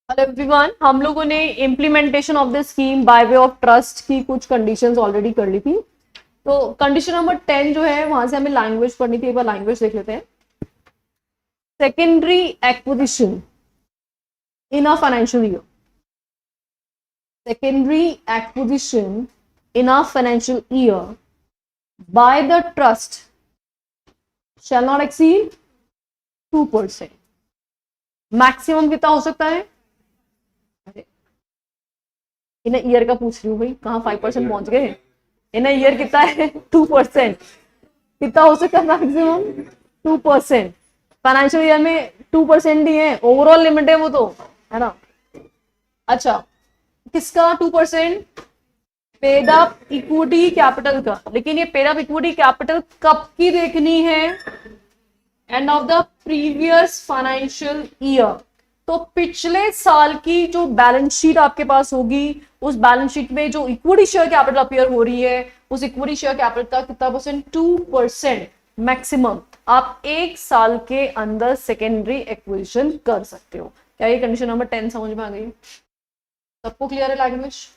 Hello everyone, हम लोगों ने implementation of the scheme by way of trust की कुछ कंडीशंस ऑलरेडी कर ली थी। तो कंडीशन नंबर 10 जो है वहां से हमें लैंग्वेज पढ़नी थी। एक बार लैंग्वेज देख लेते हैं। Secondary acquisition in a financial year. Secondary acquisition in a financial year by the trust shall not exceed 2%। Maximum कितना हो सकता है? इन ईयर का पूछ रही हूँ भाई, कहाँ 5% पहुंच गए। इन ईयर कितना है? 2%। कितना हो सकता है मैक्सिमम? 2%। फाइनेंशियल ईयर में 2% ही है, ओवरऑल लिमिट है वो तो, है ना। अच्छा, किसका 2%? पेड अप इक्विटी कैपिटल का। लेकिन ये पेड अप इक्विटी कैपिटल कब की देखनी है? And of the previous financial year. तो पिछले साल की जो बैलेंस शीट आपके पास होगी, उस बैलेंस शीट में जो इक्विटी शेयर कैपिटल अपीयर हो रही है, उस इक्विटी शेयर कैपिटल का कितना परसेंट? 2% मैक्सिमम आप एक साल के अंदर सेकेंडरी एक्विजिशन कर सकते हो। क्या ये कंडीशन नंबर 10 समझ में आ गई? सबको क्लियर है लैंग्वेज?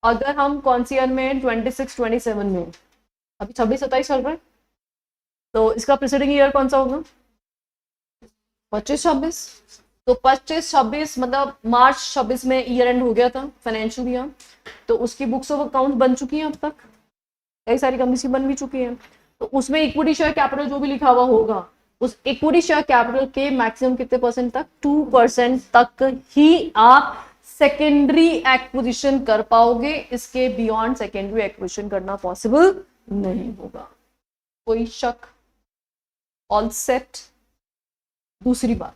अगर हम कौन सी ईयर में? 26 27 में। अभी 26 27 चल रहा है, तो इसका प्रीसीडिंग ईयर कौन सा होगा? 25 26। तो 25 26 मतलब मार्च 26 में ईयर एंड हो गया था फाइनेंशियल ईयर। तो उसकी बुक्स ऑफ अकाउंट बन चुकी हैं अब तक, कई सारी कंपनीज की बन भी चुकी हैं। तो उसमें इक्विटी शेयर कैपिटल जो भी लिखा हुआ होगा, उस इक्विटी शेयर कैपिटल के मैक्सिमम कितने परसेंट तक? 2% तक ही आप सेकेंडरी एक्विजिशन कर पाओगे। इसके बियॉन्ड सेकेंडरी एक्विजिशन करना पॉसिबल नहीं होगा। कोई शक? All set. दूसरी बात,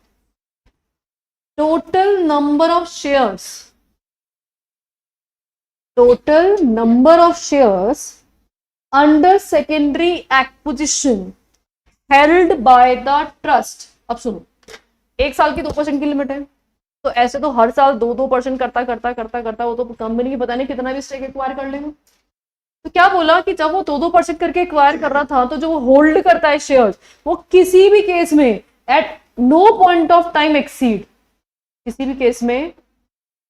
total number of shares, total number of shares under secondary acquisition held by the trust. अब सुनो, एक साल की 2% की लिमिट है, तो ऐसे तो हर साल 2-2% करता करता करता करता वो तो कंपनी की पता नहीं कितना भी स्टेक एक्वायर कर लेगा। तो क्या बोला कि जब वो 2-2% करके एक्वायर कर रहा था, तो जो वो होल्ड करता है शेयर्स, वो किसी भी केस में at no point of time exceed, किसी भी केस में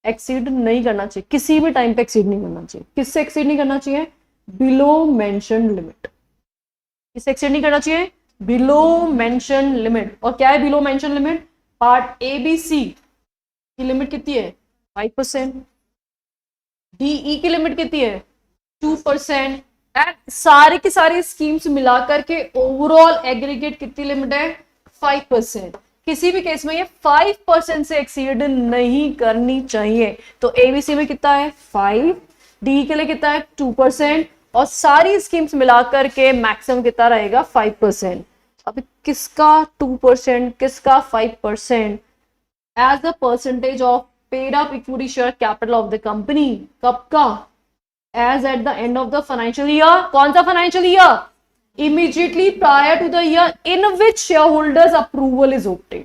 एक्सीड नहीं करना चाहिए, किसी भी टाइम पे एक्सीड नहीं करना चाहिए। किससे एक्सीड नहीं करना चाहिए? Below mention limit. किससे एक्सीड नहीं करना चाहिए? Below mention limit. और क्या है below mention limit? Part A B C की लिमिट कितनी है? 5%। डीई की लिमिट कितनी है? 2%। एंड सारी की सारी स्कीम्स मिलाकर के ओवरऑल एग्रीगेट कितनी लिमिट है? 5%। किसी भी केस में ये 5% से एक्सीड नहीं करनी चाहिए। तो एबीसी में कितना है? 5। डी के लिए कितना है? 2%। और सारी स्कीम्स मिलाकर के मैक्सिमम कितना रहेगा? 5%। अभी किसका 2%, किसका 5%? As the percentage of paid up equity share capital of the company. कब का? As at the end of the financial year. कौन सा financial year? Immediately prior to the year in which share holders approval is obtain.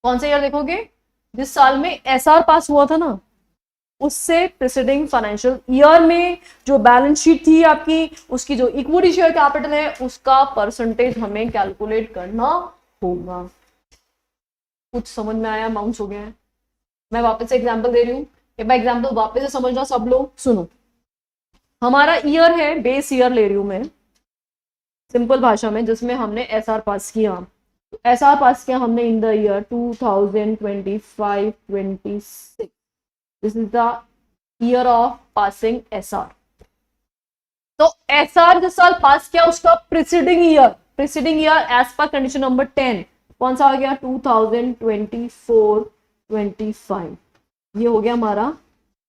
कौन सा year देखोगे? जिस साल में एसआर पास हुआ था ना, उससे प्रीसीडिंग फाइनेंशियल ईयर में जो बैलेंस शीट थी आपकी, उसकी जो इक्विटी शेयर कैपिटल है, उसका परसेंटेज हमें कैलकुलेट करना होगा। कुछ समझ में आया? अमाउंट्स हो गए हैं। मैं वापस से एग्जांपल दे रही हूँ, एक बार एग्जांपल वापस से समझना सब लोग। सुनो, हमारा ईयर है, बेस ईयर ले रही हूं मैं सिंपल भाषा में, जिसमें हमने एसआर पास किया। तो एसआर पास किया हमने in the year 2025-26। This is the year of passing SR. तो एसआर जिस साल पास किया, उसका preceding year, preceding year as per condition number 10 कौन सा आ गया? 2024-25। ये हो गया हमारा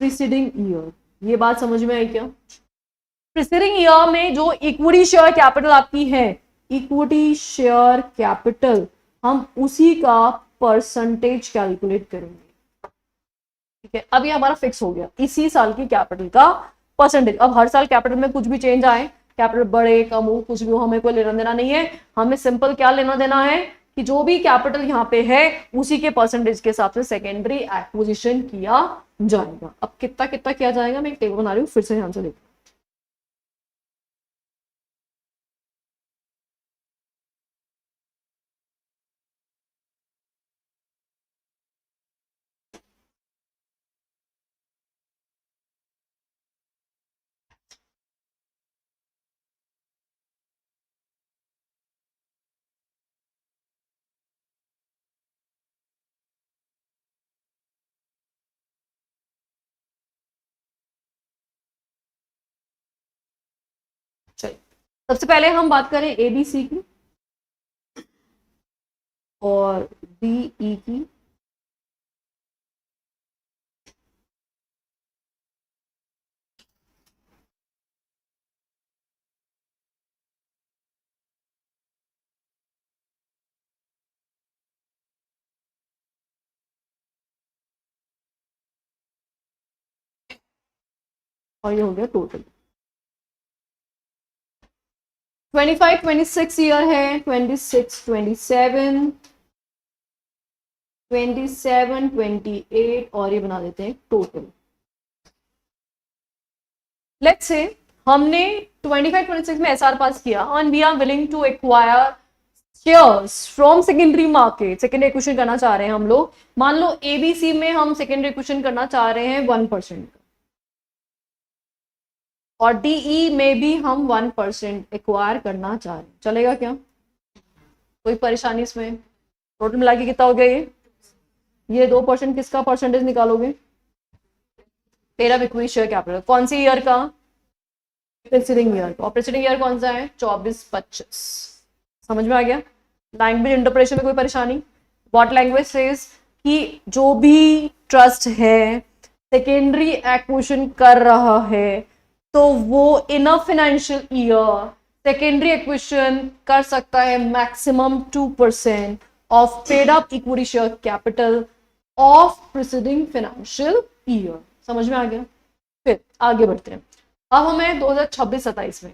प्रीसीडिंग ईयर। ये बात समझ में आई क्या? प्रीसीडिंग ईयर में जो इक्विटी शेयर कैपिटल आपकी है, इक्विटी शेयर कैपिटल, हम उसी का परसेंटेज कैलकुलेट करेंगे। ठीक है, अब ये हमारा फिक्स हो गया, इसी साल की कैपिटल का परसेंटेज। अब हर साल कैपिटल में कुछ भी चेंज आए, कैपिटल बढ़े कम हो, कुछ भी हो, हमें कोई लेना देना नहीं है। हमें सिंपल क्या लेना देना है कि जो भी कैपिटल यहाँ पे है, उसी के परसेंटेज के हिसाब से सेकेंडरी एक्विजिशन किया जाएगा। अब कितना कितना किया जाएगा, मैं एक टेबल बना रही हूँ, फिर से ध्यान से देखो। सबसे पहले हम बात करें ABC की और DE की। और ये हो गया टोटल। 25 26 ईयर है, 26 27 27 28 और ये बना देते हैं टोटल। लेट्स से हमने 25 26 में एसआर पास किया and we are willing to acquire shares from secondary market. Secondary acquisition करना चाह रहे हैं हम लोग। मान लो एबीसी में हम सेकेंडरी एक्विजिशन करना चाह रहे हैं 1% का, और डीई में भी हम 1% एक्वायर करना चाह रहे हैं। चलेगा क्या? कोई परेशानी इसमें? टोटल मिला के कितना हो गया ये 2% किसका परसेंटेज निकालोगे? Pair of equity share capital. कौन सी ईयर का? प्रेसिडिंग ईयर का। और प्रेसिडिंग ईयर कौन सा है? 24-25। समझ में आ गया? लैंग्वेज इंटरप्रिटेशन में कोई परेशानी? व्हाट लैंग्वेज सेज कि जो भी ट्रस्ट है सेकेंडरी एक्विजिशन कर रहा है तो वो in a financial year secondary acquisition कर सकता है maximum 2% of paid up equity share capital of preceding financial year. समझ में आ गया? फिर आगे बढ़ते हैं। अब हमें 2026-27 में,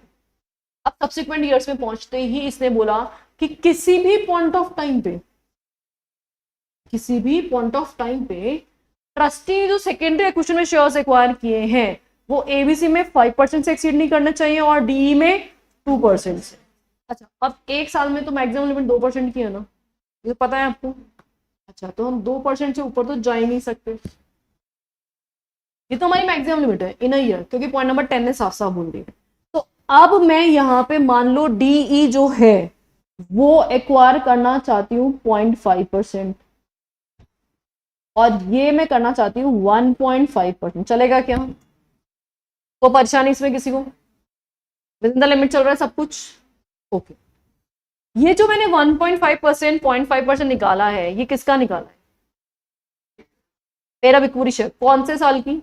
अब सब्सिक्वेंट ईयर्स में पहुंचते ही इसने बोला कि किसी भी पॉइंट ऑफ टाइम पे ट्रस्टी जो सेकेंडरी एक्विजिशन में शेयर्स एक्वायर किए हैं वो एबीसी में 5% से एक्सीड नहीं करना चाहिए और डीई में 2% से। अच्छा, अब एक साल में तो मैक्सिमम लिमिट 2% की है ना, ये पता है आपको? अच्छा, तो हम 2% से ऊपर तो जा ही नहीं सकते। ये तो हमारी मैक्सिमम लिमिट है इन अ ईयर, क्योंकि पॉइंट नंबर 10 ने साफ साफ बोल दिया। तो अब मैं यहाँ पे मान लो डीई जो है वो एक्वायर करना चाहती हूँ 0.5% और ये मैं करना चाहती हूँ 1.5%। चलेगा क्या? तो परेशानी इसमें किसी को? विद इन द लिमिट चल रहा है सब कुछ? ओके। ये जो मैंने 1.5% 0.5% निकाला है ये किसका निकाला है? Pair of equity share. कौन से साल की?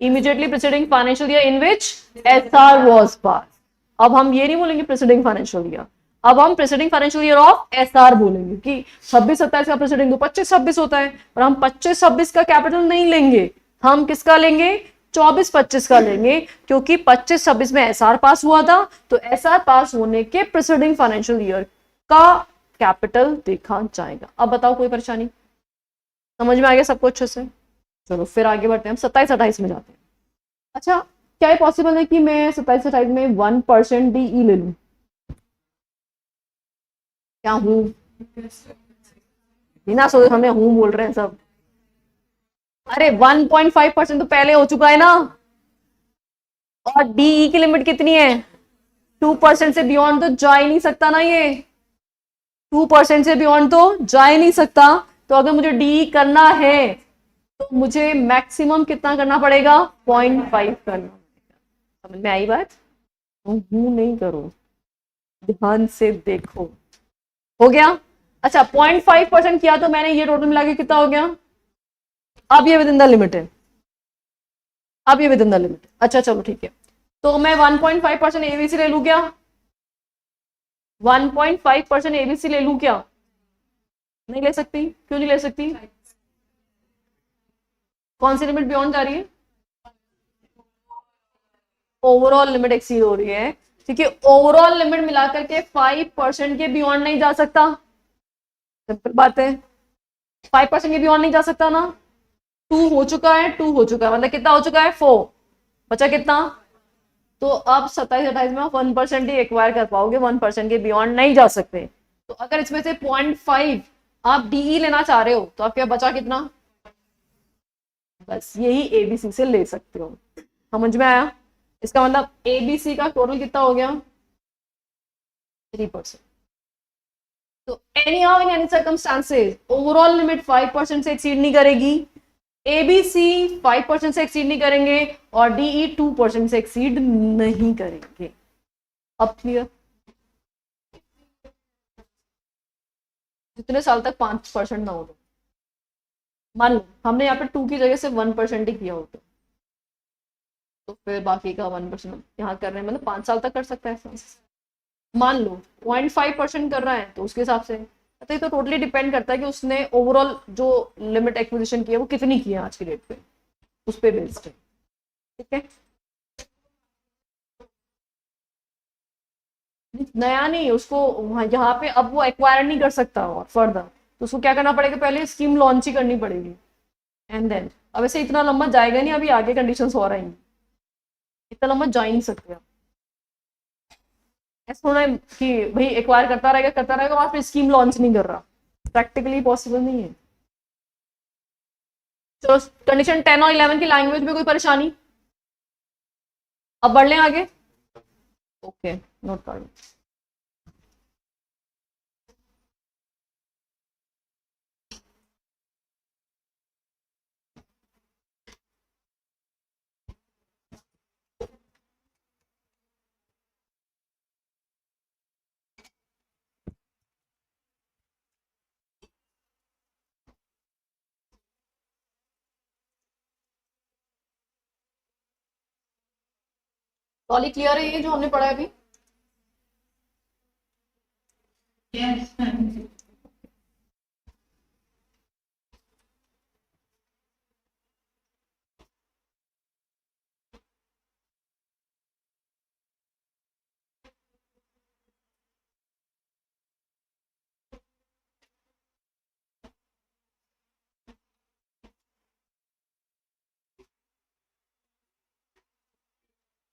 Immediately preceding financial year in which SR was pass. अब हम ये नहीं बोलेंगे प्रीसीडिंग फाइनेंशियल ईयर, अब हम preceding financial year of SR बोलेंगे कि 26-27 का प्रीसीडिंग तो 25-26 होता है, और हम 25-26 का कैपिटल नहीं लेंगे, हम किसका लेंगे? 24-25 का लेंगे, क्योंकि 25-26 में एसआर पास हुआ था, तो एसआर पास होने के प्रीसीडिंग फाइनेंशियल ईयर का कैपिटल देखा जाएगा। अब बताओ कोई परेशानी? समझ में आ गया सबको अच्छे से? चलो फिर आगे बढ़ते हैं, हम 27-28 में जाते हैं। अच्छा, क्या ये पॉसिबल है कि मैं 27-28 में 1% डीई ले लूं? क्या हूं? बिना सोचे हमें हूं बोल रहे हैं सब। अरे 1.5% तो पहले हो चुका है ना, और डीई की लिमिट कितनी है? 2% से बियॉन्ड तो जा ही नहीं सकता ना, ये 2% से बियॉन्ड तो जा ही नहीं सकता। तो अगर मुझे डीई करना है तो मुझे मैक्सिमम कितना करना पड़ेगा? 0.5 करना पड़ेगा। समझ में आई बात? हूं नहीं करो, ध्यान से देखो। हो गया? अच्छा, 0.5% किया तो मैंने ये टोटल मिला के कितना हो गया? अब ये विद इन द लिमिट है, अब ये विद इन द लिमिट। अच्छा चलो ठीक है, तो मैं 1.5% एबीसी ले लू क्या? 1.5% एबीसी ले लू क्या? नहीं ले सकती। क्यों नहीं ले सकती? कौन सी लिमिट बियॉन्ड जा रही है? ओवरऑल लिमिट एक्सीड हो रही है, क्योंकि ओवरऑल लिमिट मिलाकर के 5% के बियॉन्ड नहीं जा सकता। सिंपल बात है, 5% के बियॉन्ड नहीं जा सकता ना। 2 हो चुका है, 2 हो चुका है, मतलब कितना हो चुका है? 4। बचा कितना? तो अब 27-28 में आप 1% ही एक्वायर कर पाओगे, 1% के बियॉन्ड नहीं जा सकते। तो अगर इसमें से 0.5 आप डीई लेना चाह रहे हो तो आपके बचा कितना? बस यही एबीसी से ले सकते हो। समझ में आया? इसका मतलब एबीसी का टोटल कितना हो गया? 3%। तो any how in any circumstances overall limit 5% से एक्सीड नहीं करेगी, ABC 5% से एक्सीड नहीं करेंगे और DE 2% से एक्सीड नहीं करेंगे। अब क्लियर? जितने साल तक 5% ना हो मान लो हमने यहाँ पे 2 की जगह से 1% ही किया होता तो फिर बाकी का 1% यहाँ कर रहे हैं, मतलब 5 साल तक कर सकता है। मान लो 0.5% कर रहा है तो उसके हिसाब से तो ये तो टोटली डिपेंड करता है कि उसने ओवरऑल जो लिमिट एक्विजिशन की है वो कितनी की है आज की डेट पे, उस पे बेस्ड है। ठीक है, नया नहीं उसको यहाँ पे अब वो एक्वायर नहीं कर सकता और फर्दर, तो उसको क्या करना पड़ेगा, पहले स्कीम लॉन्च ही करनी पड़ेगी एंड देन। अब ऐसे इतना लंबा जाएगा नहीं, अभी आगे कंडीशंस और आएंगी, इतना लंबा जा ही नहीं सकते। ऐसा होना है कि भाई एक्वायर करता रहेगा और फिर स्कीम लॉन्च नहीं कर रहा, प्रैक्टिकली पॉसिबल नहीं है। तो कंडीशन 10 और 11 की लैंग्वेज में कोई परेशानी? अब बढ़ लें आगे। ओके, नोट कर लो। टॉली क्लियर है ये जो हमने पढ़ा है अभी? Yes.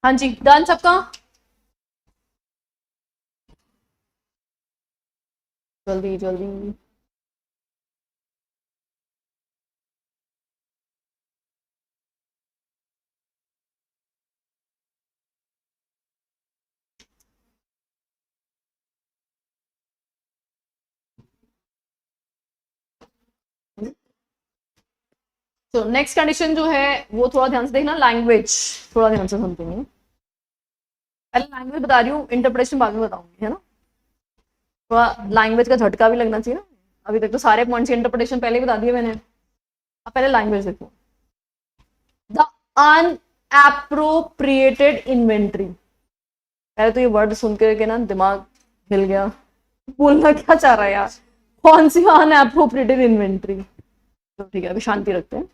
हाँ जी, डन सबका? जल्दी जल्दी। तो नेक्स्ट कंडीशन जो है वो थोड़ा ध्यान से देखना, लैंग्वेज थोड़ा ध्यान से सुनते हैं। पहले लैंग्वेज बता रही हूँ, इंटरप्रिटेशन बाद में बताऊंगी, है ना? थोड़ा लैंग्वेज का झटका भी लगना चाहिए ना, अभी तक तो सारे पॉइंट्स की इंटरप्रिटेशन पहले ही बता दिए मैंने। अब पहले लैंग्वेज देखो। द अनएप्रोप्रिएटेड इन्वेंट्री, पहले तो ये वर्ड सुन के ना दिमाग हिल गया, बोलना क्या चाह रहा है यार, कौन सी अनएप्रोप्रिएटेड इन्वेंट्री? तो ठीक है, अभी शांति रखते हैं।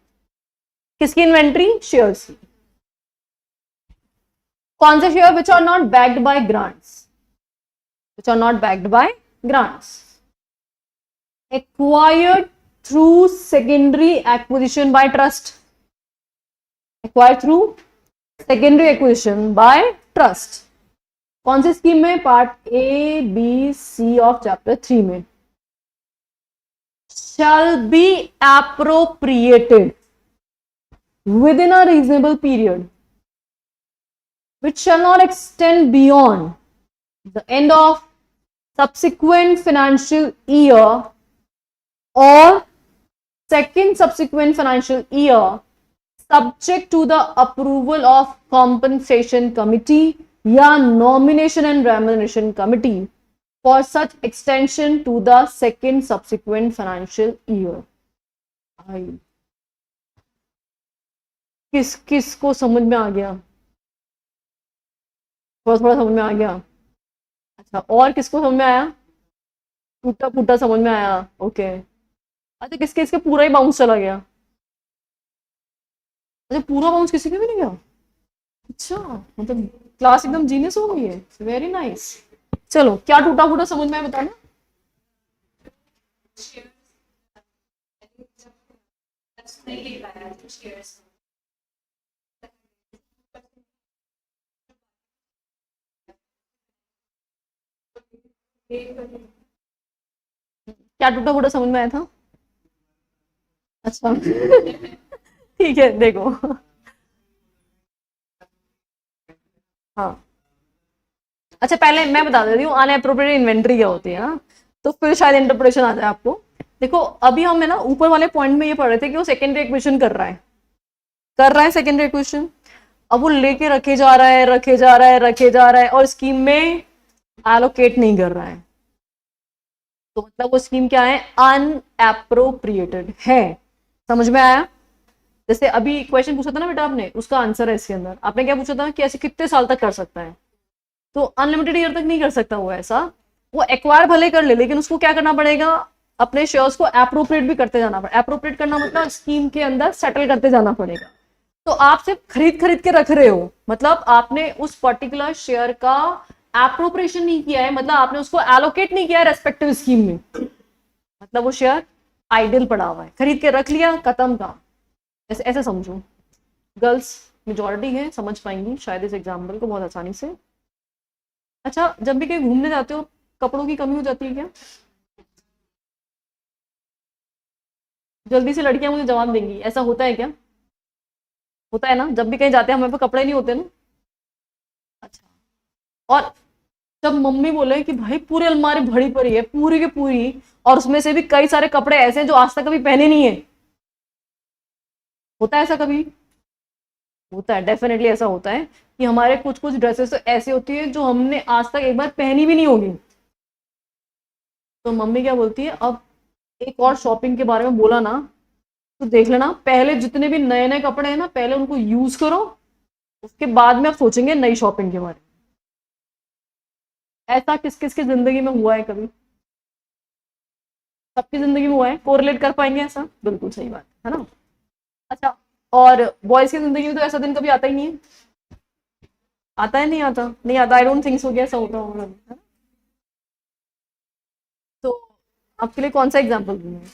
किसकी इन्वेंट्री? शेयर्स। कौन से share? Which are not backed by grants, which are not backed by grants, acquired through secondary acquisition by trust, acquired through secondary acquisition by trust. कौन सी स्कीम में? Part A B C of chapter 3 में। shall be appropriated within a reasonable period which shall not extend beyond the end of subsequent financial year or second subsequent financial year, subject to the approval of compensation committee या nomination and remuneration committee for such extension to the second subsequent financial year। किस किस को समझ में आ गया? थोड़ा थोड़ा समझ में आ गया? अच्छा, और किसको समझ में आया? टूटा फूटा समझ में आया? ओके। अच्छा, किसके इसके पूरा ही बाउंस चला गया? अच्छा, पूरा बाउंस किसी के भी नहीं गया? अच्छा, मतलब क्लास एकदम जीनियस हो गई है, वेरी नाइस। चलो, क्या टूटा फूटा समझ में आया बताना। क्या टूटा फूटा समझ में आया था? अच्छा ठीक है, देखो हाँ, अच्छा पहले मैं बता देती हूँ अनएप्रोप्रिएट इन्वेंट्री क्या होती है ना, तो फिर शायद इंटरप्रिटेशन आ जाए आपको। देखो अभी हम है ना ऊपर वाले पॉइंट में ये पढ़ रहे थे कि वो सेकेंडरी एक्विजिशन कर रहा है सेकेंडरी एक्विजिशन। अब वो लेके रखे जा रहा है रखे जा रहा है रखे जा रहा है और स्कीम में एलोकेट नहीं कर रहा है, तो मतलब वो स्कीम क्या है, अनएप्रोप्रिएटेड है। समझ में आया? जैसे अभी क्वेश्चन पूछा था ना बेटा आपने, उसका आंसर है इसके अंदर। आपने क्या पूछा था कि ऐसे कितने साल तक कर सकता है, तो अनलिमिटेड ईयर तक नहीं कर सकता वो ऐसा। वो एक्वायर भले कर ले, लेकिन उसको क्या करना पड़ेगा, अपने शेयर्स को एप्रोप्रिएट भी करते जाना पड़ेगा। एप्रोप्रिएट करना मतलब स्कीम के अंदर सेटल करते जाना पड़ेगा। तो आप सिर्फ खरीद खरीद के रख रहे हो, मतलब आपने उस पर्टिकुलर शेयर का एप्रोप्रिएशन नहीं किया है, मतलब आपने उसको एलोकेट नहीं किया है रेस्पेक्टिव स्कीम में, मतलब वो शेयर आइडल पड़ा हुआ है, खरीद के रख लिया, खत्म काम। ऐसे ऐसे समझो। गर्ल्स मेजॉरिटी है, समझ पाएंगी शायद इस एग्जाम्पल को बहुत आसानी से। अच्छा, जब भी कहीं घूमने जाते हो कपड़ों की कमी हो जाती है क्या? जल्दी से लड़कियां मुझे जवाब देंगी, ऐसा होता है क्या? होता है ना, जब भी कहीं जाते हैं हमें पे कपड़े नहीं होते ना। अच्छा, और जब मम्मी बोले कि भाई पूरी अलमारी भरी पड़ी है पूरी की पूरी, और उसमें से भी कई सारे कपड़े ऐसे हैं जो आज तक कभी पहने नहीं है, होता है ऐसा कभी? होता है, डेफिनेटली ऐसा होता है कि हमारे कुछ कुछ ड्रेसेस तो ऐसी होती है जो हमने आज तक एक बार पहनी भी नहीं होगी। तो मम्मी क्या बोलती है, अब एक और शॉपिंग के बारे में बोला ना तो देख लेना, पहले जितने भी नए नए कपड़े हैं ना पहले उनको यूज करो, उसके बाद में आप सोचेंगे नई शॉपिंग के बारे में। ऐसा किस किस की जिंदगी में हुआ है कभी? सबकी जिंदगी में हुआ है, कोरिलेट कर पाएंगे ऐसा? बिल्कुल सही बात है ना। अच्छा, और बॉयज की जिंदगी में तो ऐसा दिन कभी आता ही नहीं है। आता है? नहीं आता, नहीं आता, आई डोंट थिंक सो कि ऐसा होता होगा, है ना? तो आपके लिए कौन सा एग्जाम्पल दूं मैं?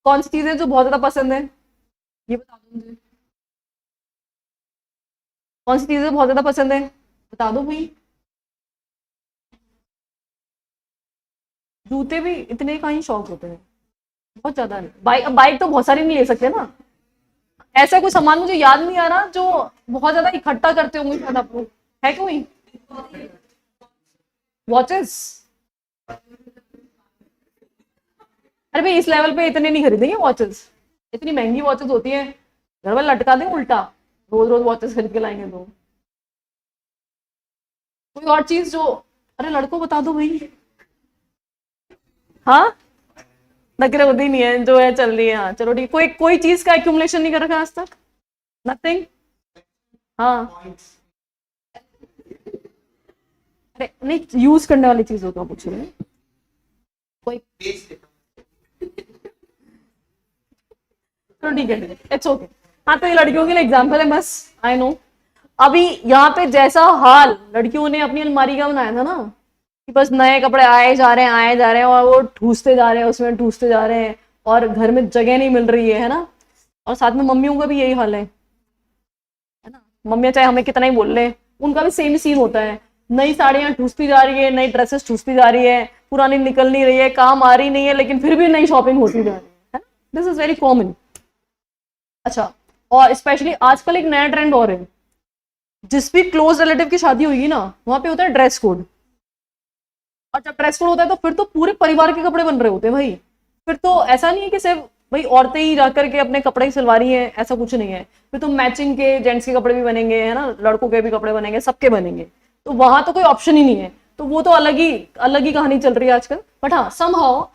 कौन सी चीजें जो बहुत ज्यादा पसंद है, ये बता दो मुझे। कौन सी चीजें बहुत ज्यादा पसंद है, बता दो भाई। जूते भी इतने का ही शौक होते हैं, बहुत ज्यादा नहीं। बाइक, अब बाइक तो बहुत सारी नहीं ले सकते ना। ऐसा कोई सामान मुझे याद नहीं आ रहा जो बहुत ज्यादा इकट्ठा करते होंगे शायद आप लोग, है कोई? वॉचेस? अरे भाई इस लेवल पे इतने नहीं खरीदेंगे वॉचेस, इतनी महंगी वॉचेस होती है, घर वाले लटका देंगे उल्टा, रोज रोज वॉचेस खरीद के लाएंगे तो। कोई और चीज जो, अरे लड़कों बता दो भाई। हाँ, नखरे होते ही नहीं है, जो है चल रही है, हाँ चलो ठीक। कोई कोई चीज का एक्यूमुलेशन नहीं कर रखा आज तक? नथिंग? हाँ, अरे नहीं, यूज करने वाली चीजों का पूछ रहे हैं। कोई, चलो ठीक है, इट्स ओके। हाँ, तो ये लड़कियों के लिए एग्जाम्पल है बस, आई नो। अभी यहाँ पे जैसा हाल लड़कियों ने अपनी अलमारी का बनाया था ना, कि बस नए कपड़े आए जा रहे हैं आए जा रहे हैं, और वो ठूसते जा रहे हैं उसमें ठूसते जा रहे हैं, और घर में जगह नहीं मिल रही है ना। और साथ में मम्मियों का भी यही हाल है ना। मम्मियाँ चाहे हमें कितना ही बोल ले, उनका भी सेम सीन होता है। नई साड़ियाँ ठूसती जा रही है, नई ड्रेसेस ठूसती जा रही है, पुरानी निकल नहीं रही है, काम आ रही नहीं है, लेकिन फिर भी नई शॉपिंग होती जा रही है। This is very common. अच्छा, और स्पेशली आजकल एक नया ट्रेंड और है, जिस भी क्लोज रिलेटिव की शादी होगी ना वहां पे होता है ड्रेस कोड। और जब ड्रेस कोड होता है तो फिर तो पूरे परिवार के कपड़े बन रहे होते हैं भाई। फिर तो ऐसा नहीं है कि सिर्फ भाई औरतें ही जाकर के अपने कपड़े सिलवा रही हैं, ऐसा कुछ नहीं है। फिर तो मैचिंग के जेंट्स के कपड़े भी बनेंगे, है ना, लड़कों के भी कपड़े बनेंगे, सबके बनेंगे। तो वहां तो कोई ऑप्शन ही नहीं है, तो वो तो अलग ही कहानी चल रही है आजकल। बट हाँ, समहाउ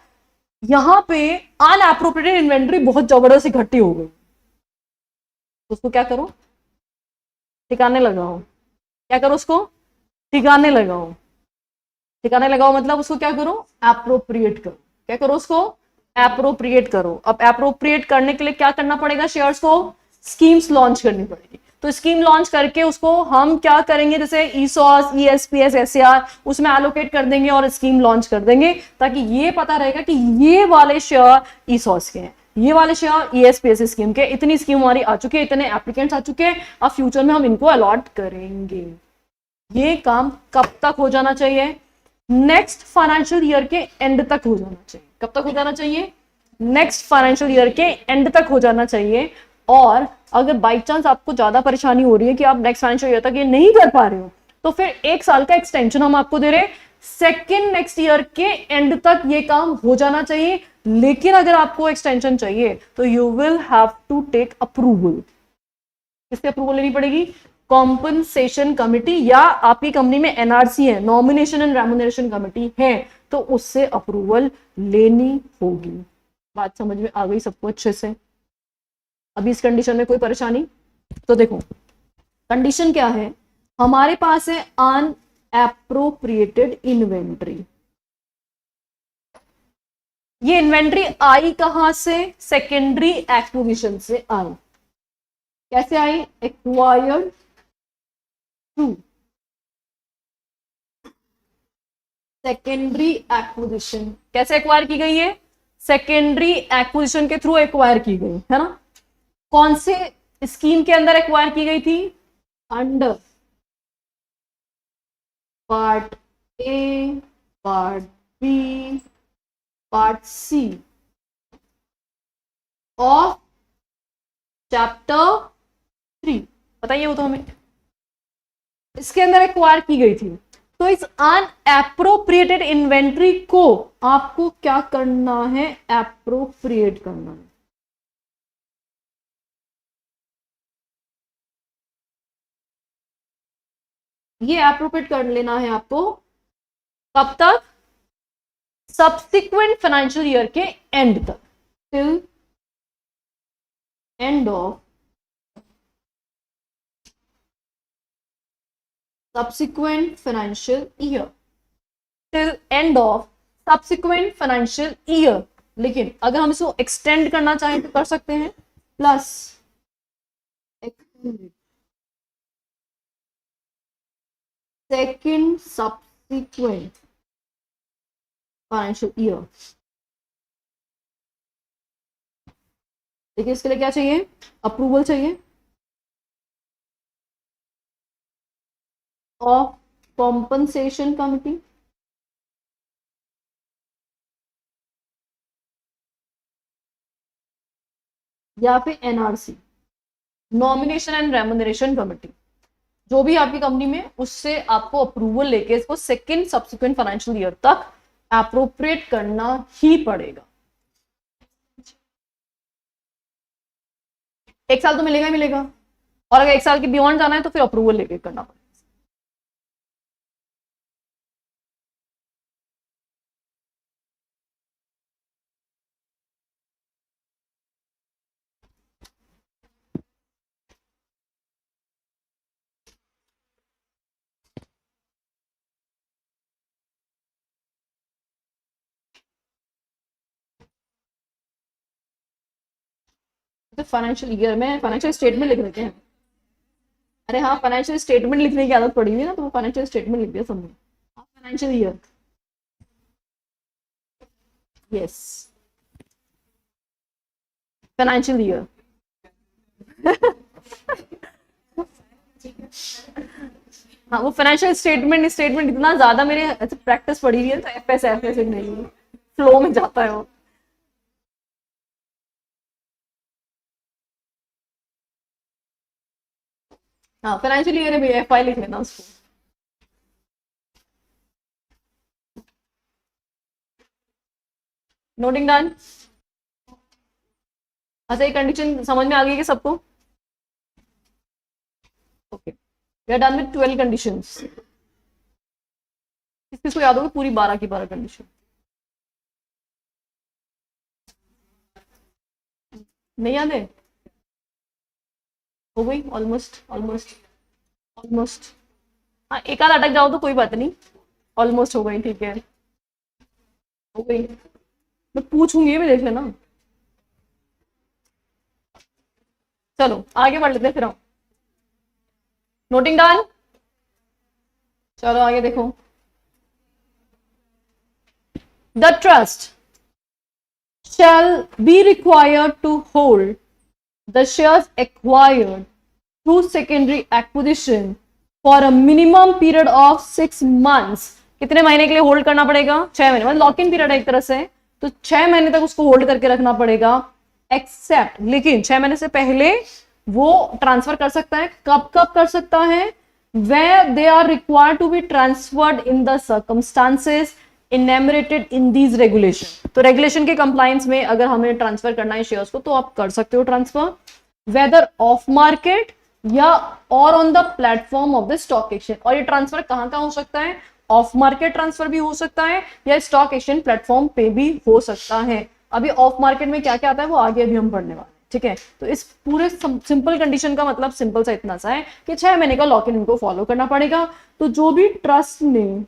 यहाँ पे अनएप्रोप्रिएटेड इन्वेंट्री बहुत जबरदस्त इकट्ठी हो गई, तो उसको क्या करो, ठिकाने लगाओ। क्या करो, उसको ठिकाने लगाओ। ठिकाने लगाओ मतलब उसको क्या करो, एप्रोप्रिएट करो। क्या करो, उसको एप्रोप्रिएट करो। अब एप्रोप्रिएट करने के लिए क्या करना पड़ेगा, शेयर्स को स्कीम्स लॉन्च करनी पड़ेगी। तो स्कीम लॉन्च करके उसको हम क्या करेंगे, जैसे ईसॉस, ईएसपीएस, एसएआर, उसमें एलोकेट कर देंगे और स्कीम लॉन्च कर देंगे, ताकि ये पता रहेगा कि ये वाले शेयर ईसॉस के हैं, ये वाले शेयर ईएसपीएस स्कीम के। इतनी स्कीम हमारी आ चुकी है, इतने एप्लीकेंट्स आ चुके हैं, अब फ्यूचर में हम इनको अलॉट करेंगे। ये काम कब तक हो जाना चाहिए, नेक्स्ट फाइनेंशियल ईयर के एंड तक हो जाना चाहिए। कब तक हो जाना चाहिए, नेक्स्ट फाइनेंशियल ईयर के एंड तक हो जाना चाहिए। और अगर बाई चांस आपको ज्यादा परेशानी हो रही है कि आप नेक्स्ट फाइनेंशियल ईयर तक ये नहीं कर पा रहे हो, तो फिर एक साल का एक्सटेंशन हम आपको दे रहे हैं, सेकेंड नेक्स्ट ईयर के एंड तक ये काम हो जाना चाहिए, लेकिन अगर आपको एक्सटेंशन चाहिए तो you will have to take approval. किसकी अप्रूवल लेनी पड़ेगी? कॉम्पनसेशन कमिटी, या आपकी कंपनी में एनआरसी है, नॉमिनेशन एंड रेम्युनरेशन कमिटी है, तो उससे अप्रूवल लेनी होगी। बात समझ में आ गई सबको अच्छे से? अभी इस कंडीशन में कोई परेशानी? तो देखो कंडीशन क्या है, हमारे पास है अनएप्रोप्रिएटेड इन्वेंट्री। ये इन्वेंट्री आई कहां से? सेकेंडरी एक्विजिशन से आई। कैसे आई? Acquired through secondary acquisition. कैसे एक्वायर की गई है? सेकेंडरी एक्विजिशन के थ्रू एक्वायर की गई है ना। कौन से स्कीम के अंदर एक्वायर की गई थी? Under part A, part B, part C of chapter 3। बताइए वो तो हमें, इसके अंदर एक्वायर की गई थी। तो इस अनएप्रोप्रिएटेड इन्वेंट्री को आपको क्या करना है? एप्रोप्रिएट करना है। ये एप्रोप्रिएट कर लेना है आपको। कब तक? सब्सिक्वेंट फाइनेंशियल ईयर के एंड तक, till end of subsequent financial year, till end of subsequent financial year। लेकिन अगर हम इसको एक्सटेंड करना चाहें तो कर सकते हैं, plus second subsequent financial year. देखिए इसके लिए क्या चाहिए? अप्रूवल चाहिए ऑफ कॉम्पनसेशन कमिटी, या फिर NRC, nomination and remuneration committee. जो भी आपकी कंपनी में, उससे आपको अप्रूवल लेके इसको सेकेंड सब्सिक्वेंट फाइनेंशियल ईयर तक एप्रोप्रिएट करना ही पड़ेगा। एक साल तो मिलेगा ही मिलेगा, और अगर एक साल के बियॉन्ड जाना है तो फिर अप्रूवल लेके करना पड़ेगा। तो फाइनेंशियल ईयर में फाइनेंशियल स्टेटमेंट लिख देते हैं। अरे हाँ, फाइनेंशियल स्टेटमेंट लिखने की आदत पड़ी हुई है ना, तो वो फाइनेंशियल स्टेटमेंट लिख दिया सबने। Financial year, yes, financial year. हाँ, वो फाइनेंशियल स्टेटमेंट इतना ज्यादा मेरे प्रैक्टिस पड़ी हुई है, तो एफ एस नहीं, फ्लो में जाता है वो। हाँ, फाइनेंशियल ईयर में एफ आई लिख लेना उसको। Noting done. अच्छा, ये कंडीशन समझ में आ गई कि सबको? Okay, we are done with 12 conditions. किसको याद होगी पूरी 12 की 12 कंडीशन? नहीं याद है? हो गई ऑलमोस्ट ऑलमोस्ट ऑलमोस्ट। हाँ, एक आध अटक जाओ तो कोई बात नहीं, ऑलमोस्ट हो गई, ठीक है, हो गई। मैं पूछूंगी भी, देख लेना। चलो आगे बढ़ लेते हैं फिर हम। Noting done. चलो आगे देखो। The trust shall be required to hold the shares acquired through secondary acquisition for a minimum period of 6 months। कितने महीने के लिए होल्ड करना पड़ेगा? 6 महीने, मतलब लॉक इन पीरियड है एक तरह से, तो 6 महीने तक उसको होल्ड करके रखना पड़ेगा। एक्सेप्ट, लेकिन 6 महीने से पहले वो ट्रांसफर कर सकता है। कब कब कर सकता है? where they are required to be transferred in the circumstances enumerated in these regulation. तो रेगुलेशन के कंप्लायंस में अगर हमें ट्रांसफर करना है शेयर्स को तो आप कर सकते हो ट्रांसफर, वेदर ऑफ मार्केट या और on the platform of the stock exchange. और ये ट्रांसफर कहाँ कहाँ हो सकता है, ऑफ मार्केट ट्रांसफर भी हो सकता है या स्टॉक एक्सचेंज प्लेटफॉर्म पे भी हो सकता है। अभी ऑफ मार्केट में क्या क्या आता है वो आगे अभी हम पढ़ने वाले हैं, ठीक है। तो इस पूरे सिंपल कंडीशन का मतलब सिंपल सा इतना सा है कि 6 महीने का लॉक इन इनको फॉलो करना पड़ेगा। तो जो भी ट्रस्ट ने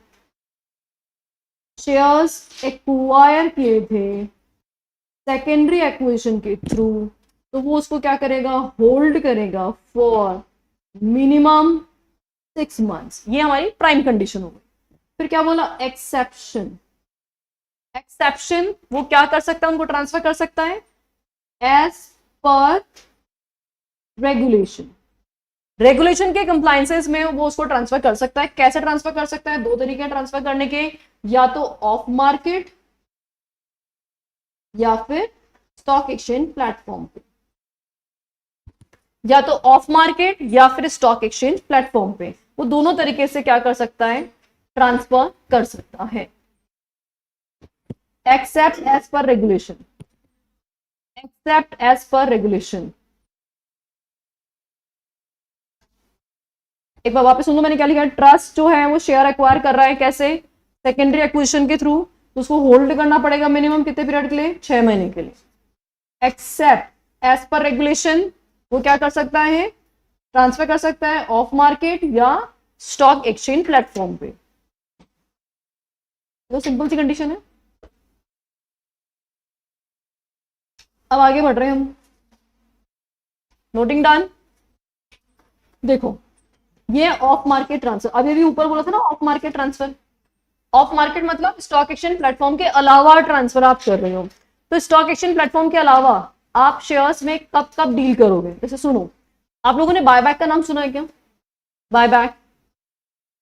शेयर्स एक्वायर किए थे सेकेंडरी एक्विजिशन के थ्रू, तो वो उसको क्या करेगा, होल्ड करेगा फॉर मिनिमम 6 मंथ्स। ये हमारी प्राइम कंडीशन हो गई। फिर क्या बोला, एक्सेप्शन। एक्सेप्शन वो क्या कर सकता है, उनको ट्रांसफर कर सकता है एज पर रेगुलेशन। रेगुलेशन के कंप्लायंसेस में वो उसको ट्रांसफर कर सकता है। कैसे ट्रांसफर कर सकता है, 2 तरीके हैं ट्रांसफर करने के, या तो ऑफ मार्केट या फिर स्टॉक एक्सचेंज प्लेटफॉर्म पे, या तो ऑफ मार्केट या फिर स्टॉक एक्सचेंज प्लेटफॉर्म पे। वो दोनों तरीके से क्या कर सकता है, ट्रांसफर कर सकता है। Except as per regulation, except as per regulation. एक बार वापस सुन लो मैंने क्या लिखा है। ट्रस्ट जो है वो शेयर एक्वायर कर रहा है, कैसे, सेकेंडरी एक्विजिशन के थ्रू, उसको होल्ड करना पड़ेगा मिनिमम कितने पीरियड के लिए, 6 महीने के लिए। एक्सेप्ट एज पर रेगुलेशन वो क्या कर सकता है, ट्रांसफर कर सकता है ऑफ मार्केट या स्टॉक एक्सचेंज प्लेटफॉर्म पे। तो सिंपल सी कंडीशन है। अब आगे बढ़ रहे हैं हम, नोटिंग डन। देखो ये ऑफ मार्केट ट्रांसफर, अभी अभी ऊपर बोला था ना of market transfer. Of market मतलब स्टॉक एक्सचेंज प्लेटफॉर्म के अलावा ट्रांसफर आप कर रहे हो। तो स्टॉक एक्सचेंज प्लेटफॉर्म के अलावा आप शेयर्स में कब कब डील करोगे, जैसे सुनो, आप लोगों ने बायबैक का नाम सुना है क्या, बायबैक।